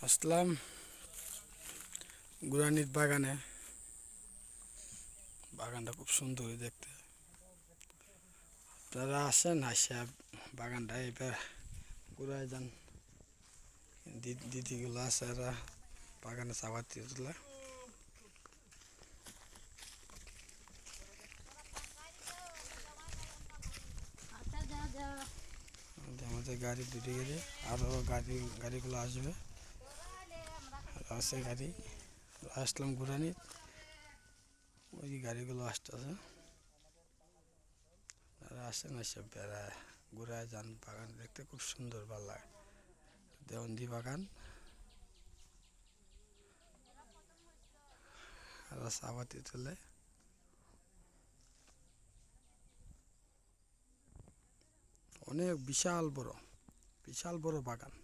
আসলাম গুরানির বাগানে। বাগানটা খুব সুন্দর দেখতে। আপনারা আসেন, আসে বাগানটা এবার ঘুরায় যান। দিদিগুলো আছে, এরা বাগানে চাপাতি তুলে। আমাদের গাড়ি দুটি গাড়ি, আরও গাড়িগুলো আসবে, আছে গাড়ি। আসলাম ঘুরানি, ওই গাড়িগুলো আসতেছে। আপনারা আসেন, এসে বেড়ায় ঘুরায় যান। বাগান দেখতে খুব সুন্দর, ভালো লাগে। দেওয়ন্দি বাগান, আর চাপাতি তুলে। অনেক বিশাল বড় বাগান।